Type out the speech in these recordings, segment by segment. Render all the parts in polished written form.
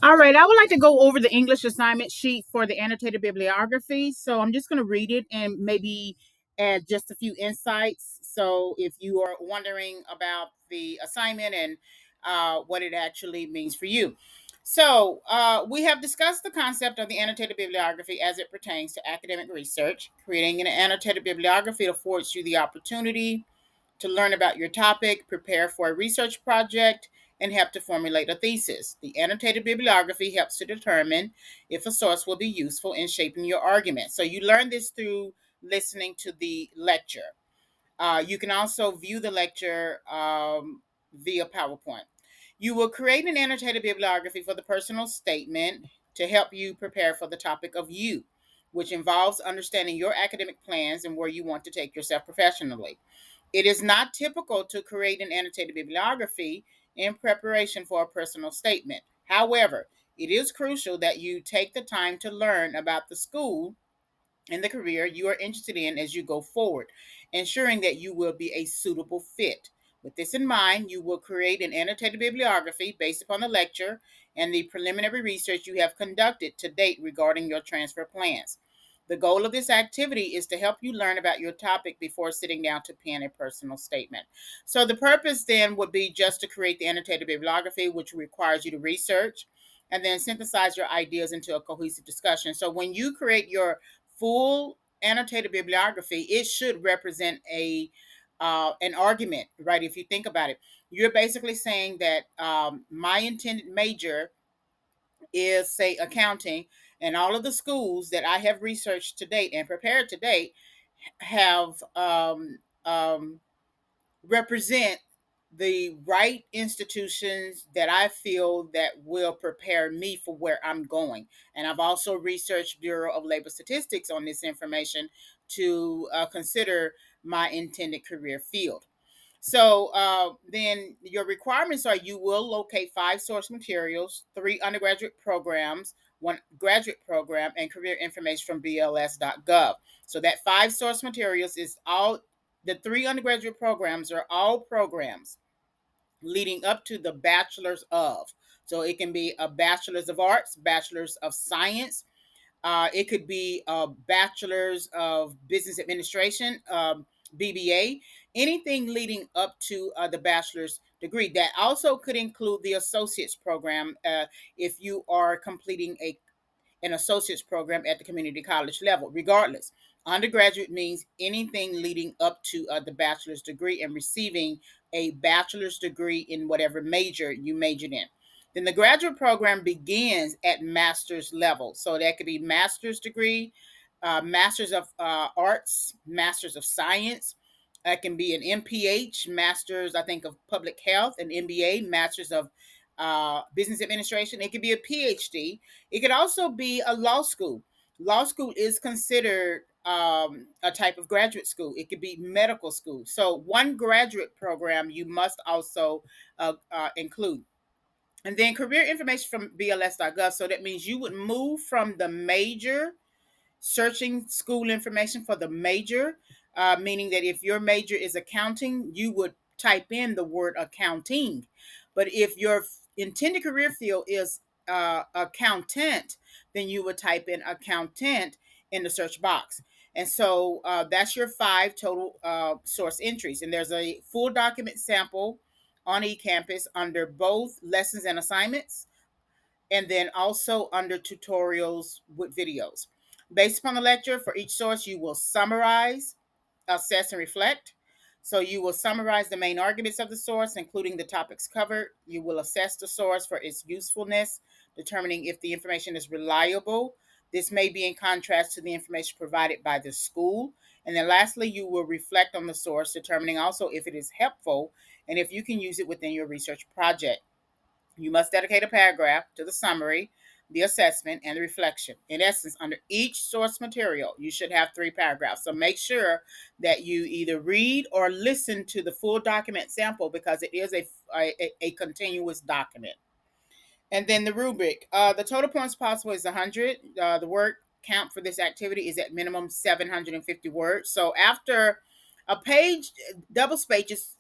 All right, I would like to go over the English assignment sheet for the annotated bibliography. So I'm just going to read it and maybe add just a few insights. So if you are wondering about the assignment and what it actually means for you. So we have discussed the concept of the annotated bibliography as it pertains to academic research. Creating an annotated bibliography affords you the opportunity to learn about your topic, prepare for a research project, and help to formulate a thesis. The annotated bibliography helps to determine if a source will be useful in shaping your argument. So you learn this through listening to the lecture. You can also view the lecture via PowerPoint. You will create an annotated bibliography for the personal statement to help you prepare for the topic of you, which involves understanding your academic plans and where you want to take yourself professionally. It is not typical to create an annotated bibliography in preparation for a personal statement. However, it is crucial that you take the time to learn about the school and the career you are interested in as you go forward, ensuring that you will be a suitable fit. With this in mind, you will create an annotated bibliography based upon the lecture and the preliminary research you have conducted to date regarding your transfer plans. The goal of this activity is to help you learn about your topic before sitting down to pen a personal statement. So, the purpose then would be just to create the annotated bibliography, which requires you to research and then synthesize your ideas into a cohesive discussion. So, when you create your full annotated bibliography, it should represent a an argument, right? If you think about it, you're basically saying that my intended major is, say, accounting, and all of the schools that I have researched to date and prepared to date have represent the right institutions that I feel that will prepare me for where I'm going. And I've also researched Bureau of Labor Statistics on this information to consider my intended career field. So then your requirements are you will locate 5 source materials, 3 undergraduate programs, 1 graduate program, and career information from bls.gov. So that 5 source materials is all the 3 undergraduate programs are all programs leading up to the bachelor's of. So it can be a bachelor's of arts, bachelor's of science, it could be a bachelor's of business administration, BBA, anything leading up to the bachelor's degree. That also could include the associate's program if you are completing an associate's program at the community college level. Regardless, undergraduate means anything leading up to the bachelor's degree and receiving a bachelor's degree in whatever major you majored in. Then the graduate program begins at master's level. So that could be master's degree, master's of arts, master's of science. That can be an MPH, master's, I think, of public health, an MBA, master's of business administration. It could be a PhD. It could also be a law school. Law school is considered a type of graduate school. It could be medical school. So one graduate program you must also include. And then career information from bls.gov. So that means you would move from the major, searching school information for the major, meaning that if your major is accounting, you would type in the word accounting. But if your intended career field is accountant, then you would type in accountant in the search box. And so that's your 5 total source entries. And there's a full document sample on eCampus under both lessons and assignments, and then also under tutorials with videos. Based upon the lecture, for each source, you will summarize, assess, and reflect. So you will summarize the main arguments of the source, including the topics covered. You will assess the source for its usefulness, determining if the information is reliable. This may be in contrast to the information provided by the school. And then lastly, you will reflect on the source, determining also if it is helpful and if you can use it within your research project. You must dedicate a paragraph to the summary, the assessment, and the reflection. In essence, under each source material, you should have 3 paragraphs. So make sure that you either read or listen to the full document sample because it is a continuous document. And then the rubric. The total points possible is 100. The word count for this activity is at minimum 750 words. So after a page, double spaces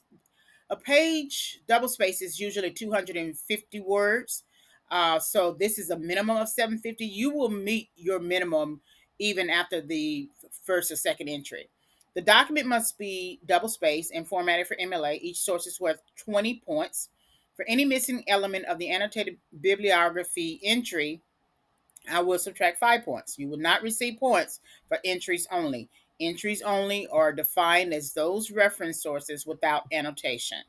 a page double space is usually 250 words. So this is a minimum of 750. You will meet your minimum even after the first or second entry. The document must be double spaced and formatted for MLA. Each source is worth 20 points. For any missing element of the annotated bibliography entry, I will subtract 5 points. You will not receive points for entries only. Entries only are defined as those reference sources without annotation.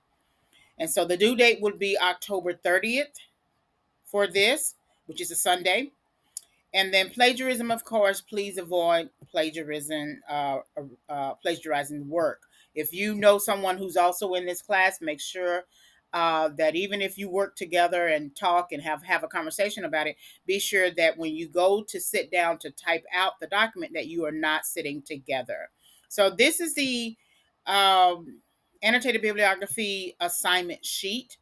And so the due date would be October 30th for this, which is a Sunday. And then plagiarism, of course, please avoid plagiarizing work. If you know someone who's also in this class, make sure that even if you work together and talk and have a conversation about it, be sure that when you go to sit down to type out the document, that you are not sitting together. So this is the um, annotated bibliography assignment sheet.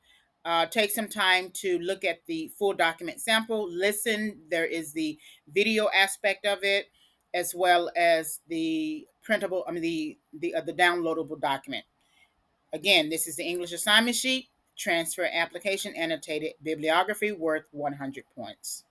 Take some time to look at the full document sample. Listen. There is the video aspect of it, as well as the printable. I mean the downloadable document. Again, this is the English assignment sheet. Transfer application annotated bibliography worth 100 points.